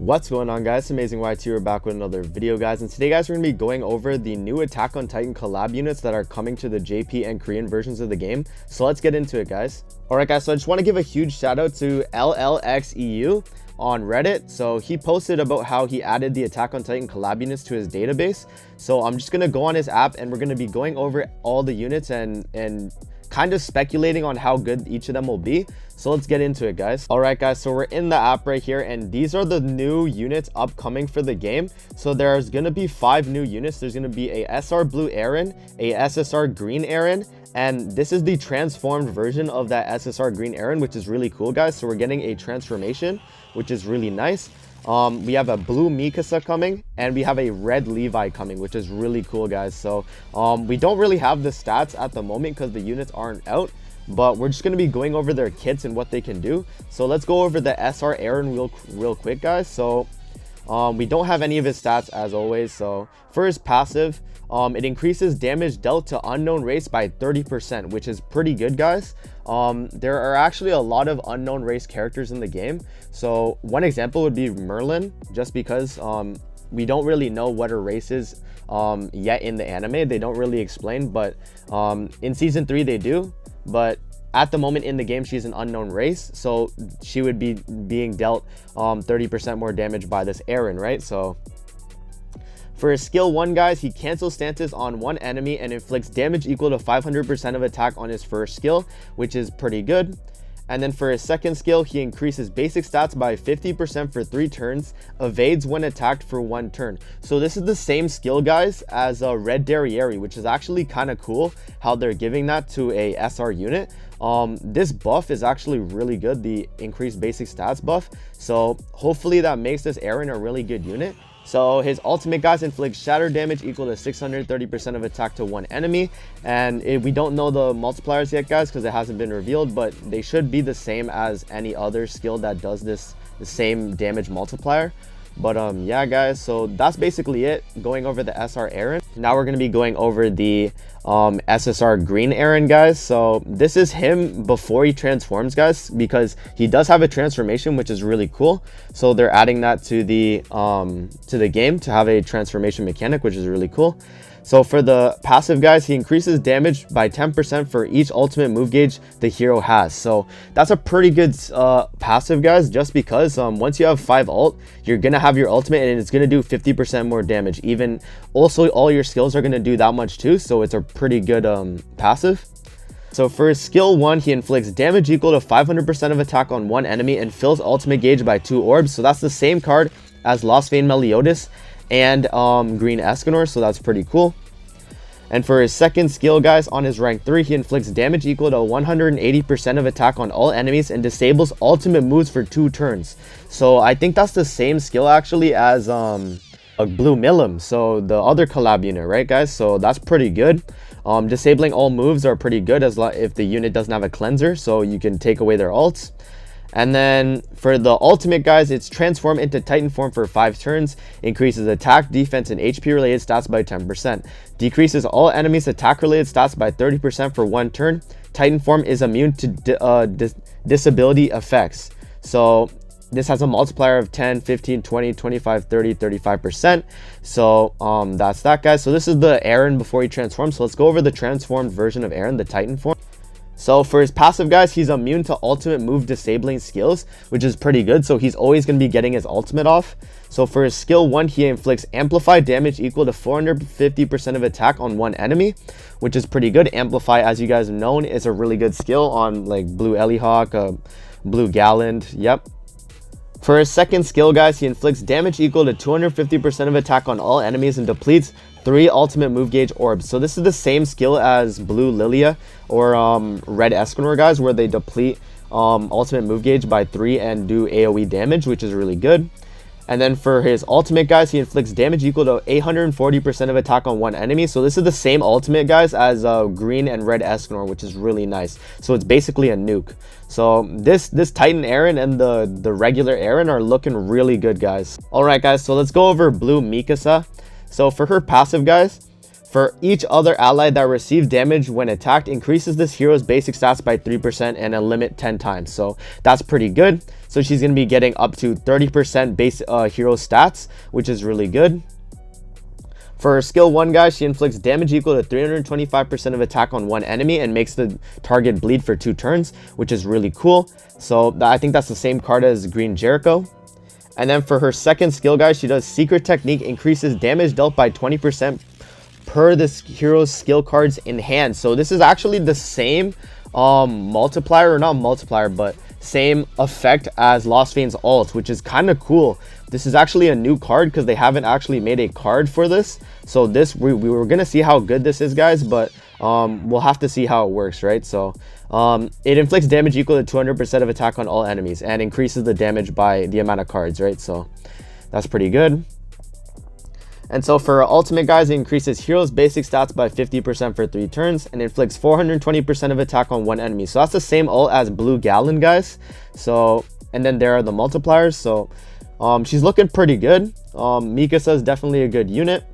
What's going on, guys? Amazing YT, we're back with another video, guys, and today, guys, we're going to be going over the new Attack on Titan collab units that are coming to the JP and Korean versions of the game. So let's get into it, guys. Alright, guys, so I just want to give a huge shout out to LLXEU on Reddit. So he posted about how he added the Attack on Titan collab units to his database. So I'm just going to go on his app and we're going to be going over all the units and kind of speculating on how good each of them will be. So let's get into it, guys. All right, guys, so we're in the app right here, and these are the new units upcoming for the game. So there's gonna be 5 new units. There's gonna be a SR blue Aaron, a SSR green Aaron, and this is the transformed version of that SSR green Aaron, which is really cool, guys. So we're getting a transformation, which is really nice. We have a blue Mikasa coming, and we have a red Levi coming, which is really cool, guys. So we don't really have the stats at the moment because the units aren't out, but we're just going to be going over their kits and what they can do. So let's go over the SR Aaron real quick, guys. So we don't have any of his stats as always. So for his passive, it increases damage dealt to unknown race by 30%, which is pretty good, guys. There are actually a lot of unknown race characters in the game. So one example would be Merlin, just because we don't really know what her race is yet in the anime. They don't really explain, but in season 3 they do. But at the moment in the game, she's an unknown race, so she would be being dealt 30% more damage by this Aaron, right? So for his skill 1, guys, he cancels stances on one enemy and inflicts damage equal to 500% of attack on his first skill, which is pretty good. And then for his second skill, he increases basic stats by 50% for 3 turns, evades when attacked for 1 turn. So this is the same skill, guys, as a Red Derriere, which is actually kind of cool how they're giving that to a SR unit. This buff is actually really good, the increased basic stats buff. So hopefully that makes this Aaron a really good unit. So his ultimate, guys, inflicts shatter damage equal to 630% of attack to one enemy, and we don't know the multipliers yet, guys, because it hasn't been revealed, but they should be the same as any other skill that does the same damage multiplier. But yeah, guys, so that's basically it, going over the SR Aaron. Now we're going to be going over the SSR green Aaron, guys. So this is him before he transforms, guys, because he does have a transformation, which is really cool. So they're adding that to the game to have a transformation mechanic, which is really cool. So for the passive, guys, he increases damage by 10% for each ultimate move gauge the hero has. So that's a pretty good passive, guys, just because once you have 5 ult, you're going to have your ultimate and it's going to do 50% more damage. Even also all your skills are going to do that much too. So it's a pretty good passive. So for his skill 1, he inflicts damage equal to 500% of attack on one enemy and fills ultimate gauge by 2 orbs. So that's the same card as Lost Vein Meliodas and green Escanor, so that's pretty cool. And for his second skill, guys, on his rank 3, he inflicts damage equal to 180% of attack on all enemies and disables ultimate moves for 2 turns. So I think that's the same skill actually as a blue Milim, so the other collab unit, right, guys? So that's pretty good. Disabling all moves are pretty good as if the unit doesn't have a cleanser, so you can take away their ults. And then for the ultimate, guys, it's transform into Titan form for 5 turns, increases attack, defense, and HP related stats by 10%, decreases all enemies attack related stats by 30% for 1 turn. Titan form is immune to disability effects. So this has a multiplier of 10, 15, 20, 25, 30, 35%. So that's that, guys. So this is the Aaron before he transforms. So let's go over the transformed version of Aaron, the Titan form. So for his passive, guys, he's immune to ultimate move disabling skills, which is pretty good. So he's always going to be getting his ultimate off. So for his skill 1, he inflicts amplified damage equal to 450% of attack on one enemy, which is pretty good. Amplify, as you guys have known, is a really good skill on like blue Elihawk, blue Galland. Yep. For his second skill, guys, he inflicts damage equal to 250% of attack on all enemies and depletes 3 ultimate move gauge orbs. So this is the same skill as blue Lilia or red Escanor, guys, where they deplete ultimate move gauge by 3 and do AoE damage, which is really good. And then for his ultimate, guys, he inflicts damage equal to 840% of attack on one enemy. So this is the same ultimate, guys, as green and red Escanor, which is really nice. So it's basically a nuke. So this Titan Aaron and the regular Aaron are looking really good, guys. All right, guys, so let's go over blue Mikasa. So for her passive, guys, for each other ally that receives damage when attacked, increases this hero's basic stats by 3% and a limit 10 times. So that's pretty good. so she's going to be getting up to 30% base hero stats, which is really good. For her skill 1, guys, she inflicts damage equal to 325% of attack on one enemy and makes the target bleed for 2 turns, which is really cool. So I think that's the same card as Green Jericho. And then for her second skill, guys, she does Secret Technique, increases damage dealt by 20% per this hero's skill cards in hand. So this is actually the same multiplier, or not multiplier, but same effect as Lost Veins ult, which is kind of cool. This is actually a new card because they haven't actually made a card for this. So this we were gonna see how good this is, guys, but we'll have to see how it works, right? So it inflicts damage equal to 200% of attack on all enemies and increases the damage by the amount of cards, right? So that's pretty good. And so for ultimate, guys, it increases heroes basic stats by 50% for 3 turns and inflicts 420% of attack on one enemy. So that's the same ult as Blue Gallon, guys. So, and then there are the multipliers. So she's looking pretty good. Mikasa is definitely a good unit.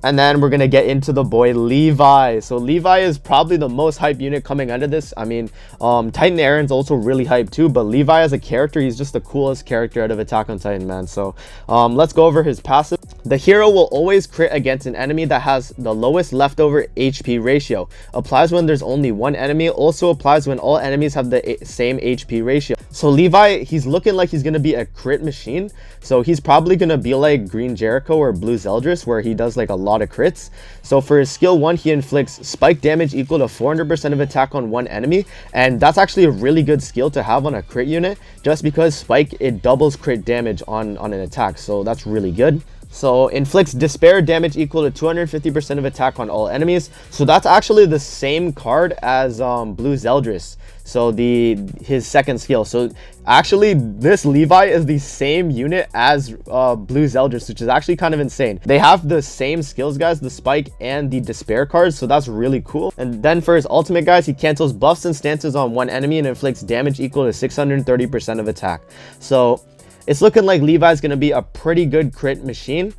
And then we're going to get into the boy Levi. So Levi is probably the most hype unit coming under this. I mean, Titan Aaron's also really hyped too, but Levi as a character, he's just the coolest character out of Attack on Titan, man. So let's go over his passive. The hero will always crit against an enemy that has the lowest leftover HP ratio. Applies when there's only one enemy. Also applies when all enemies have the same HP ratio. So Levi, he's looking like he's going to be a crit machine. So he's probably going to be like Green Jericho or Blue Zeldris, where he does like a lot of crits. So for his skill 1, he inflicts spike damage equal to 400% of attack on one enemy. And that's actually a really good skill to have on a crit unit, just because spike, it doubles crit damage on an attack. So that's really good. So inflicts despair damage equal to 250% of attack on all enemies. So that's actually the same card as Blue Zeldris. So his second skill. So actually this Levi is the same unit as Blue Zeldris, which is actually kind of insane. They have the same skills, guys, the spike and the despair cards. So that's really cool. And then for his ultimate, guys, he cancels buffs and stances on one enemy and inflicts damage equal to 630% of attack. So it's looking like Levi's going to be a pretty good crit machine.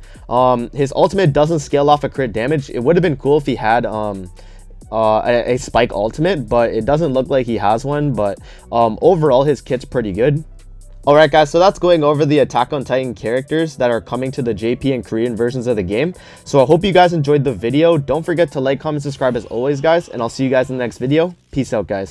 His ultimate doesn't scale off a crit damage. It would have been cool if he had a spike ultimate, but it doesn't look like he has one. But overall, his kit's pretty good. Alright, guys, so that's going over the Attack on Titan characters that are coming to the JP and Korean versions of the game. So I hope you guys enjoyed the video. Don't forget to like, comment, subscribe as always, guys, and I'll see you guys in the next video. Peace out, guys.